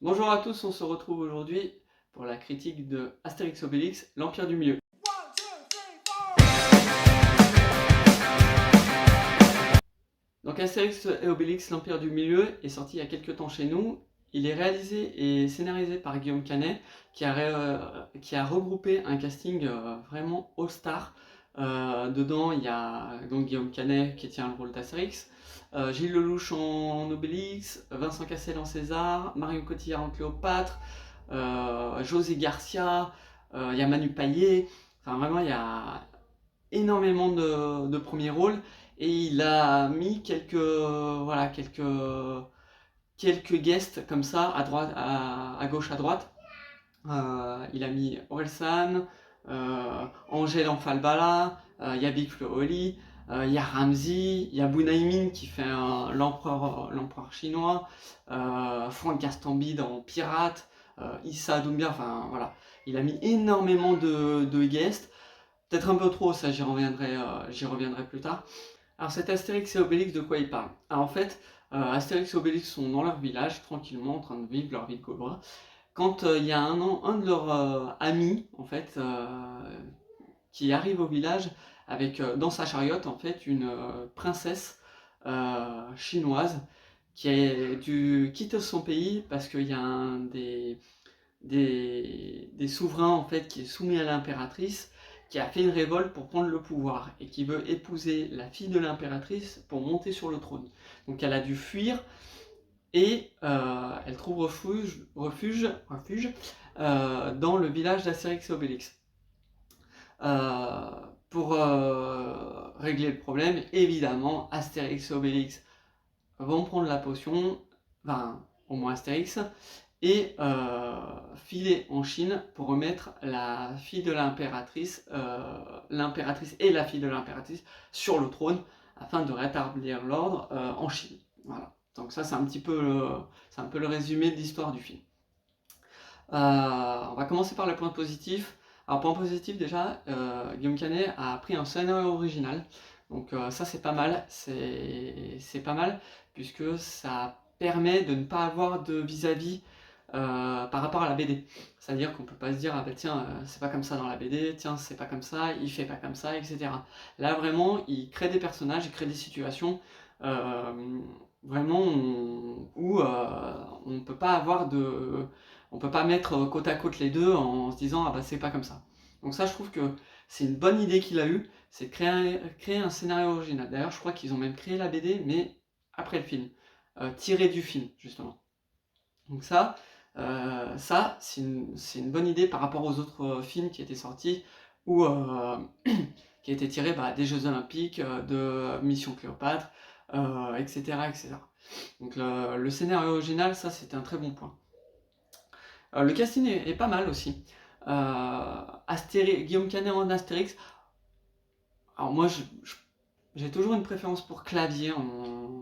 Bonjour à tous, on se retrouve aujourd'hui pour la critique de Astérix Obélix, l'Empire du Milieu. Donc Astérix et Obélix, l'Empire du Milieu est sorti il y a quelques temps chez nous. Il est réalisé et scénarisé par Guillaume Canet qui a regroupé un casting vraiment all-star. Dedans il y a donc Guillaume Canet qui tient le rôle d'Astérix, Gilles Lelouch en Obélix, Vincent Cassel en César, Marion Cotillard en Cléopâtre, José Garcia, il y a Manu Payet, enfin vraiment il y a énormément de premiers rôles et il a mis quelques guests comme ça à droite, à gauche, à droite. Il a mis Orelsan, Angèle Enfalbala, il y a Big Flo Oli, il y a Ramsey, il y a Bunaimin qui fait l'empereur chinois, Franck Gastambide en pirate, Issa Doumbia, enfin voilà. Il a mis énormément de guests, peut-être un peu trop, ça j'y reviendrai plus tard. Alors cet Astérix et Obélix, de quoi il parle? Alors en fait, Astérix et Obélix sont dans leur village, tranquillement, en train de vivre leur vie de gaulois, quand il y a un de leurs amis, en fait, qui arrive au village avec dans sa chariote, en fait, une princesse chinoise qui quitte son pays parce qu'il y a des souverains, en fait, qui est soumis à l'impératrice, qui a fait une révolte pour prendre le pouvoir et qui veut épouser la fille de l'impératrice pour monter sur le trône. Donc elle a dû fuir et elle trouve refuge dans le village d'Astérix et Obélix. Euh, pour régler le problème, évidemment, Astérix et Obélix vont prendre la potion, enfin, au moins Astérix, et filer en Chine pour remettre la fille de l'impératrice, l'impératrice et la fille de l'impératrice sur le trône afin de rétablir l'ordre en Chine. Voilà. Donc ça c'est un peu le résumé de l'histoire du film. On va commencer par le point positif. Alors point positif déjà, Guillaume Canet a pris un scénario original. Donc ça c'est pas mal, c'est pas mal puisque ça permet de ne pas avoir de vis-à-vis par rapport à la BD. C'est-à-dire qu'on peut pas se dire ah bah tiens c'est pas comme ça dans la BD, tiens c'est pas comme ça, il fait pas comme ça, etc. Là vraiment il crée des personnages, il crée des situations vraiment où on peut pas avoir de on peut pas mettre côte à côte les deux en se disant ah bah c'est pas comme ça. Donc ça je trouve que c'est une bonne idée qu'il a eue, c'est de créer un scénario original. D'ailleurs je crois qu'ils ont même créé la BD mais après le film, tiré du film justement. Donc ça c'est une bonne idée par rapport aux autres films qui étaient sortis ou qui étaient tirés des Jeux Olympiques, de Mission Cléopâtre, etc., etc. Donc le scénario original, ça c'était un très bon point. Le casting est pas mal aussi. Guillaume Canet en Astérix. Alors moi, j'ai toujours une préférence pour Clavier,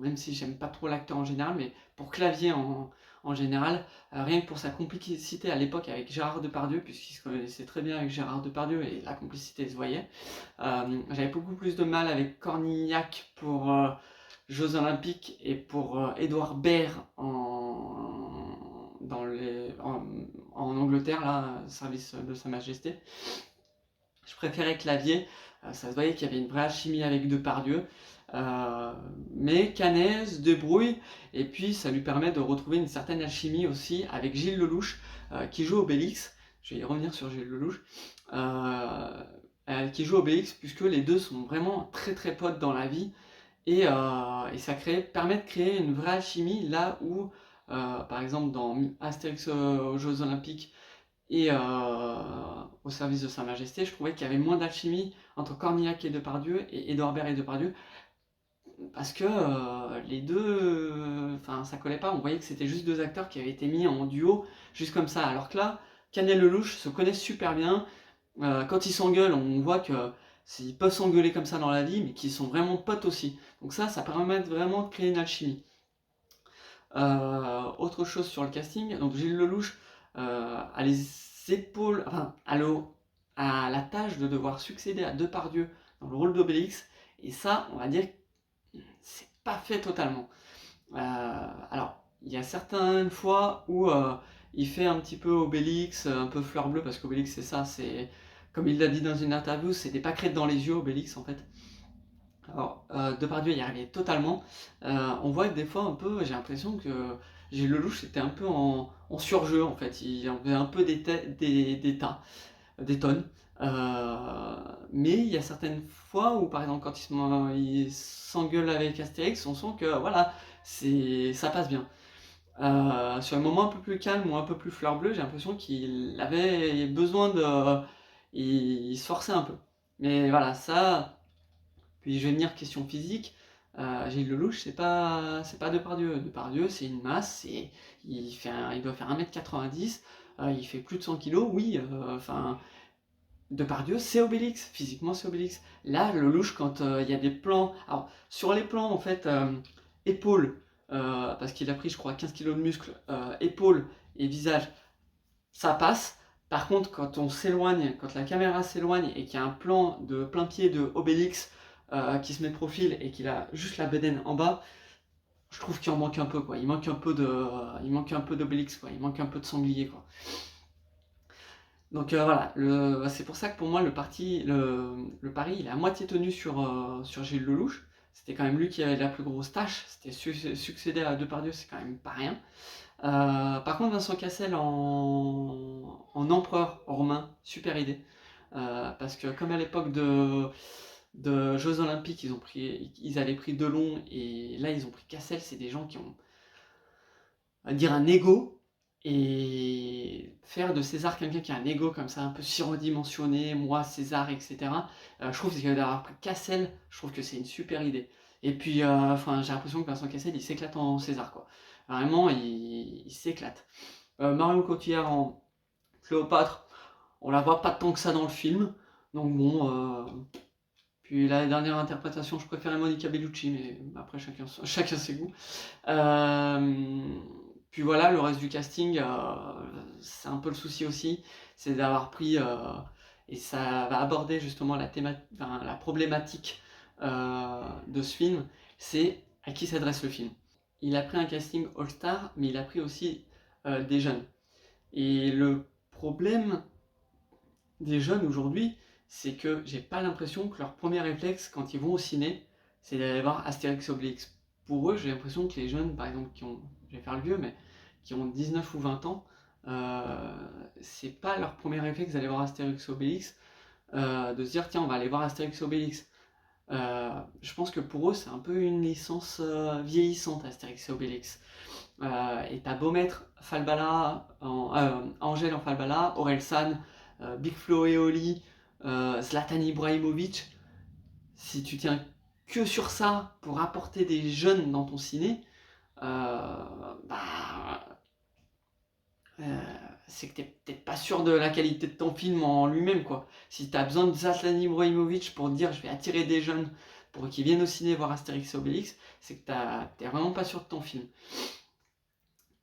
même si j'aime pas trop l'acteur en général, mais pour Clavier en général, rien que pour sa complicité à l'époque avec Gérard Depardieu, puisqu'il se connaissait très bien avec Gérard Depardieu et la complicité se voyait. J'avais beaucoup plus de mal avec Cornillac pour Jeux Olympiques et pour Édouard Baird en Angleterre, là, service de Sa Majesté. Je préférais Clavier, ça se voyait qu'il y avait une vraie alchimie avec Depardieu. Mais Canet se débrouille et puis ça lui permet de retrouver une certaine alchimie aussi avec Gilles Lelouch qui joue Obélix. Je vais y revenir sur Gilles Lelouch. Qui joue Obélix puisque les deux sont vraiment très très potes dans la vie et ça permet de créer une vraie alchimie là où par exemple dans Astérix aux Jeux Olympiques et au service de Sa Majesté, je trouvais qu'il y avait moins d'alchimie entre Cornillac et Depardieu et Édouard Baird et Depardieu parce que les deux, enfin ça collait pas, on voyait que c'était juste deux acteurs qui avaient été mis en duo juste comme ça, alors que là, Canet et Lelouch se connaissent super bien, quand ils s'engueulent, on voit que ils peuvent s'engueuler comme ça dans la vie, mais qu'ils sont vraiment potes aussi, donc ça permet vraiment de créer une alchimie. Autre chose sur le casting, donc Gilles Lelouch a les épaules, enfin, à la tâche de devoir succéder à Depardieu dans le rôle d'Obélix, et ça, on va dire, c'est pas fait totalement. Alors, il y a certaines fois où il fait un petit peu Obélix, un peu fleur bleue, parce qu'Obélix c'est ça, c'est comme il l'a dit dans une interview, c'est des pâquerettes dans les yeux Obélix en fait. Alors Depardieu y arrivait totalement. On voit que des fois un peu, j'ai l'impression que Gilles Lelouch était un peu en surjeu en fait, il en faisait un peu des tonnes. Mais il y a certaines fois où, par exemple, quand il s'engueule avec Astérix, on sent que voilà, ça passe bien. Sur un moment un peu plus calme ou un peu plus fleur bleue, j'ai l'impression qu'il avait besoin de. Il se forçait un peu. Mais voilà, ça. Puis je vais venir question physique. Gilles Lelouch, c'est pas Depardieu. Depardieu, c'est une masse, il doit faire 1m90, il fait plus de 100 kilos, oui, enfin. Depardieu, c'est Obélix, physiquement c'est Obélix. Là, Lelouch, quand il y a des plans. Alors, sur les plans, en fait, épaules, parce qu'il a pris, je crois, 15 kilos de muscle, épaules et visage, ça passe. Par contre, quand on s'éloigne, quand la caméra s'éloigne et qu'il y a un plan de plein pied de Obélix qui se met de profil et qu'il a juste la bedaine en bas, je trouve qu'il en manque un peu, quoi. Il manque un peu d'Obélix, quoi. Il manque un peu de sanglier, quoi. Donc voilà, c'est pour ça que pour moi le pari il est à moitié tenu sur Gilles Lelouch. C'était quand même lui qui avait la plus grosse tâche, c'était succéder à Depardieu, c'est quand même pas rien. Par contre Vincent Cassel en empereur romain, super idée. Parce que comme à l'époque de Jeux Olympiques, ils avaient pris Delon et là ils ont pris Cassel, c'est des gens qui ont, à dire, un ego. Et faire de César quelqu'un qui a un ego comme ça, un peu surdimensionné, moi, César, etc. Je trouve que d'avoir pris Cassel, je trouve que c'est une super idée. Et puis, j'ai l'impression que Vincent Cassel, il s'éclate en César, quoi. Vraiment, il s'éclate. Marion Cotillard en Cléopâtre, on la voit pas tant que ça dans le film. Donc bon, puis la dernière interprétation, je préférais Monica Bellucci, mais après chacun ses goûts. Puis voilà, le reste du casting, c'est un peu le souci aussi, c'est d'avoir pris, et ça va aborder justement la problématique de ce film, c'est à qui s'adresse le film. Il a pris un casting all-star, mais il a pris aussi des jeunes. Et le problème des jeunes aujourd'hui, c'est que j'ai pas l'impression que leur premier réflexe quand ils vont au ciné, c'est d'aller voir Astérix Obélix. Pour eux, j'ai l'impression que les jeunes, par exemple, je vais faire le vieux, mais qui ont 19 ou 20 ans, c'est pas leur premier réflexe d'aller voir Astérix Obélix, de se dire tiens, on va aller voir Astérix Obélix. Je pense que pour eux, c'est un peu une licence vieillissante, Astérix et Obélix. Et t'as beau mettre Angèle en Falbala, Orelsan, Big Flo et Oli, Zlatan Ibrahimovic, si tu tiens que sur ça pour apporter des jeunes dans ton ciné, c'est que t'es peut-être pas sûr de la qualité de ton film en lui-même, quoi. Si t'as besoin de Zlatan Ibrahimovic pour te dire je vais attirer des jeunes pour qu'ils viennent au ciné voir Astérix et Obélix, c'est que t'es vraiment pas sûr de ton film.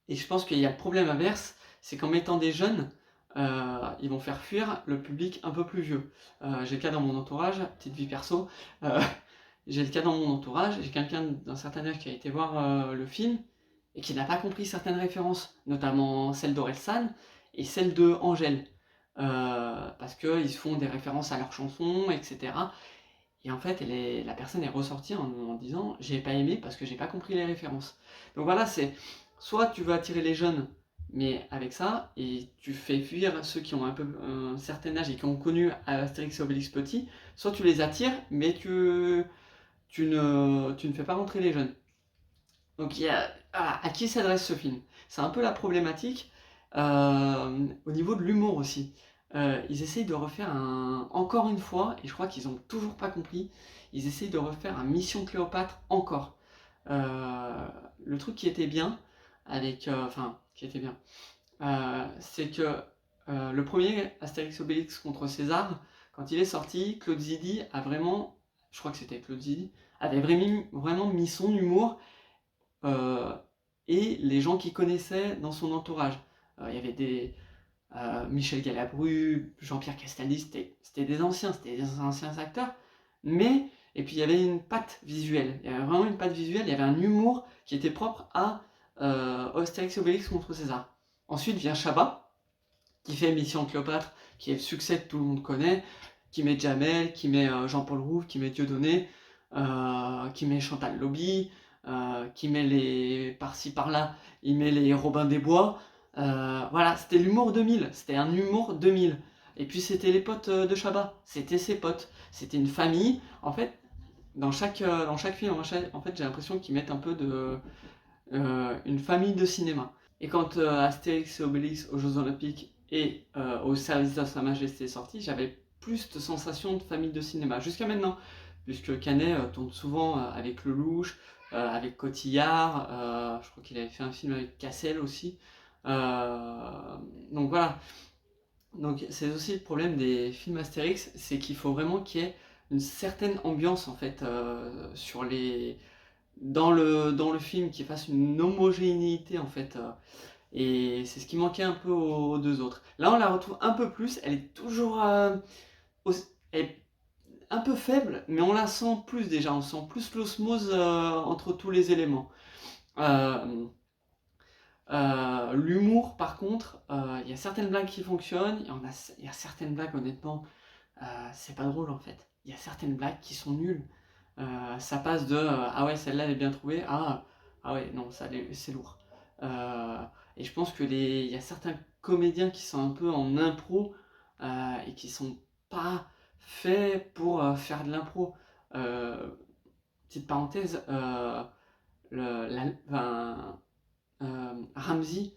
Et je pense qu'il y a le problème inverse, c'est qu'en mettant des jeunes, ils vont faire fuir le public un peu plus vieux. J'ai le cas dans mon entourage, petite vie perso, j'ai le cas dans mon entourage, j'ai quelqu'un d'un certain âge qui a été voir le film et qui n'a pas compris certaines références, notamment celle d'Orelsan et celle de Angèle. Parce qu'ils font des références à leurs chansons, etc. Et en fait, la personne est ressortie en disant j'ai pas aimé parce que j'ai pas compris les références. Donc voilà, c'est soit tu veux attirer les jeunes, mais avec ça, et tu fais fuir ceux qui ont un certain âge et qui ont connu Astérix et Obélix petit, soit tu les attires, mais tu ne fais pas rentrer les jeunes. Donc à qui s'adresse ce film? C'est un peu la problématique au niveau de l'humour aussi. Ils essayent de refaire encore une fois, et je crois qu'ils n'ont toujours pas compris, ils essayent de refaire un Mission Cléopâtre encore. Le truc qui était bien, c'est que le premier Astérix Obélix contre César, quand il est sorti, Claude Zidi a vraiment, je crois que c'était Claude Zidi, avait vraiment mis son humour et les gens qu'il connaissait dans son entourage. Il y avait Michel Galabru, Jean-Pierre Castaldi, c'était des anciens acteurs, et puis il y avait une patte visuelle, il y avait vraiment une patte visuelle, il y avait un humour qui était propre à Astérix et Obélix contre César. Ensuite vient Chabat, qui fait Mission Cléopâtre, qui est le succès que tout le monde connaît, qui met Jamel, qui met Jean-Paul Rouve, qui met Dieudonné, qui met Chantal Lobby, qui met les par-ci par-là, il met les Robin des Bois. Voilà, c'était l'humour 2000, c'était un humour 2000. Et puis c'était les potes de Chabat, c'était ses potes, c'était une famille. En fait, dans chaque film, en fait, j'ai l'impression qu'ils mettent un peu de une famille de cinéma. Et quand Astérix et Obélix aux Jeux Olympiques et au service de Sa Majesté est sorti, j'avais plus de sensation de famille de cinéma. Jusqu'à maintenant, puisque Canet tourne souvent avec Lelouch, avec Cotillard, je crois qu'il avait fait un film avec Cassel aussi. Donc voilà. Donc c'est aussi le problème des films Astérix, c'est qu'il faut vraiment qu'il y ait une certaine ambiance en fait sur les dans le film, qui fasse une homogénéité en fait. Et c'est ce qui manquait un peu aux deux autres. Là, on la retrouve un peu plus. Elle est toujours elle est un peu faible, mais on la sent plus déjà. On sent plus l'osmose entre tous les éléments. L'humour, par contre, il y a certaines blagues qui fonctionnent. Il y a certaines blagues, honnêtement, c'est pas drôle en fait. Il y a certaines blagues qui sont nulles. Ça passe de ah ouais, celle-là elle est bien trouvée, ah ouais, non, ça c'est lourd. Et je pense que il y a certains comédiens qui sont un peu en impro et qui sont pas faits pour faire de l'impro. Petite parenthèse, Ramsey,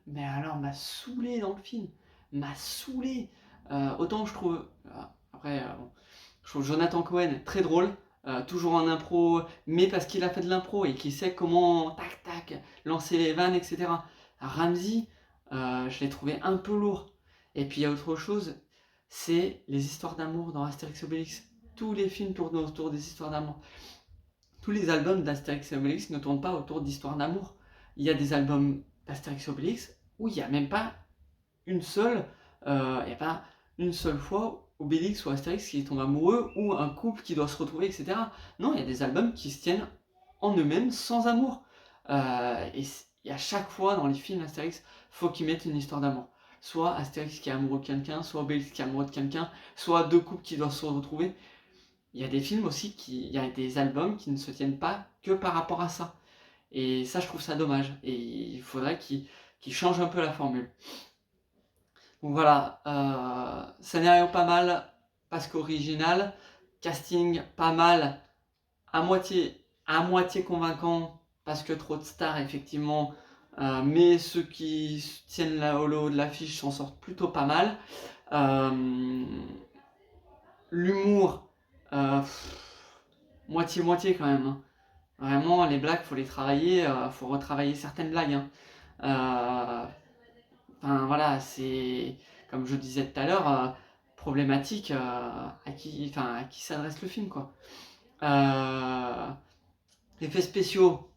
mais alors m'a saoulé dans le film, m'a saoulé. Autant je trouve, après, bon, je trouve Jonathan Cohen très drôle, toujours en impro, mais parce qu'il a fait de l'impro et qu'il sait comment tac tac lancer les vannes, etc. Ramsey, je l'ai trouvé un peu lourd. Et puis il y a autre chose, c'est les histoires d'amour dans Astérix et Obélix. Tous les films tournent autour des histoires d'amour. Tous les albums d'Astérix et Obélix ne tournent pas autour d'histoires d'amour. Il y a des albums d'Astérix et Obélix où il n'y a même pas une seule, il y a pas une seule fois Obélix ou Astérix qui tombe amoureux ou un couple qui doit se retrouver, etc. Non, il y a des albums qui se tiennent en eux-mêmes sans amour. Et à chaque fois dans les films Astérix, faut qu'ils mettent une histoire d'amour. Soit Astérix qui est amoureux de quelqu'un, soit Obélix qui est amoureux de quelqu'un, soit deux couples qui doivent se retrouver. Il y a des films aussi, il y a des albums qui ne se tiennent pas que par rapport à ça. Et ça, je trouve ça dommage. Et il faudrait qu'ils changent un peu la formule. Donc voilà, scénario pas mal parce qu'original, casting pas mal, à moitié convaincant parce que trop de stars effectivement, mais ceux qui tiennent le haut de l'affiche s'en sortent plutôt pas mal. L'humour, moitié quand même. Hein. Vraiment, les blagues, faut les travailler, faut retravailler certaines blagues. Hein. Enfin voilà, c'est comme je disais tout à l'heure, problématique à qui s'adresse le film quoi. Effets spéciaux,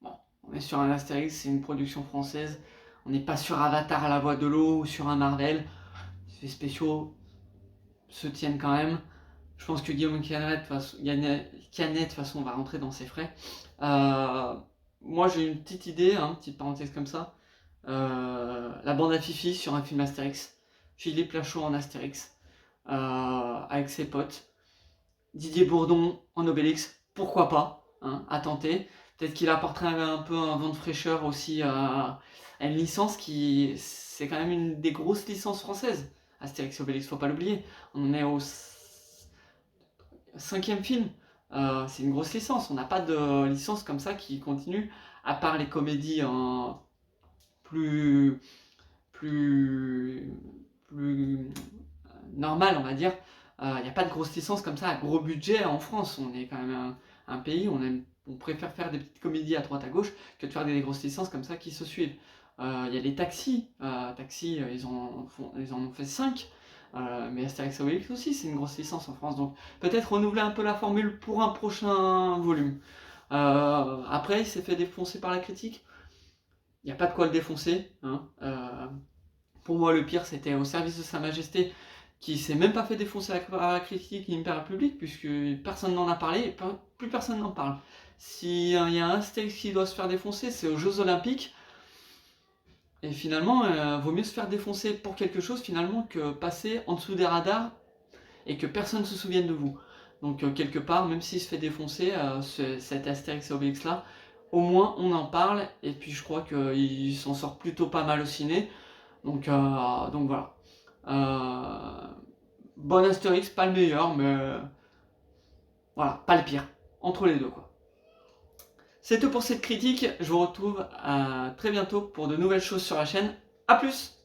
bon, on est sur un Astérix, c'est une production française, on n'est pas sur Avatar à la voix de l'eau ou sur un Marvel. Les effets spéciaux se tiennent quand même. Je pense que Guillaume Canet, de toute façon, va rentrer dans ses frais. Moi, j'ai une petite idée, hein, petite parenthèse comme ça. La bande à Fifi sur un film Astérix. Philippe Lachaud en Astérix. Avec ses potes. Didier Bourdon en Obélix. Pourquoi pas, hein, à tenter. Peut-être qu'il apporterait un peu un vent de fraîcheur aussi à une licence qui... C'est quand même une des grosses licences françaises. Astérix et Obélix, faut pas l'oublier. On en est au 5e film. C'est une grosse licence. On n'a pas de licence comme ça qui continue, à part les comédies plus normales, on va dire. Il n'y a pas de grosse licence comme ça à gros budget en France. On est quand même un pays où on préfère faire des petites comédies à droite à gauche que de faire des grosses licences comme ça qui se suivent. Il y a les taxis. Ils en ont fait 5. Mais Astérix et Obélix aussi, c'est une grosse licence en France. Donc peut-être renouveler un peu la formule pour un prochain volume. Après, il s'est fait défoncer par la critique. Il n'y a pas de quoi le défoncer. Hein. Pour moi, le pire, c'était au service de Sa Majesté, qui s'est même pas fait défoncer par la critique ni par le public, puisque personne n'en a parlé, et plus personne n'en parle. S'il y a un Astérix qui doit se faire défoncer, c'est aux Jeux Olympiques. Et finalement, vaut mieux se faire défoncer pour quelque chose finalement que passer en dessous des radars et que personne ne se souvienne de vous. Donc quelque part, même s'il se fait défoncer, cet Astérix et Obélix là, au moins on en parle, et puis je crois qu'il s'en sort plutôt pas mal au ciné. Donc voilà. Bon Astérix, pas le meilleur, mais voilà, pas le pire. Entre les deux, quoi. C'est tout pour cette critique, je vous retrouve très bientôt pour de nouvelles choses sur la chaîne. A plus!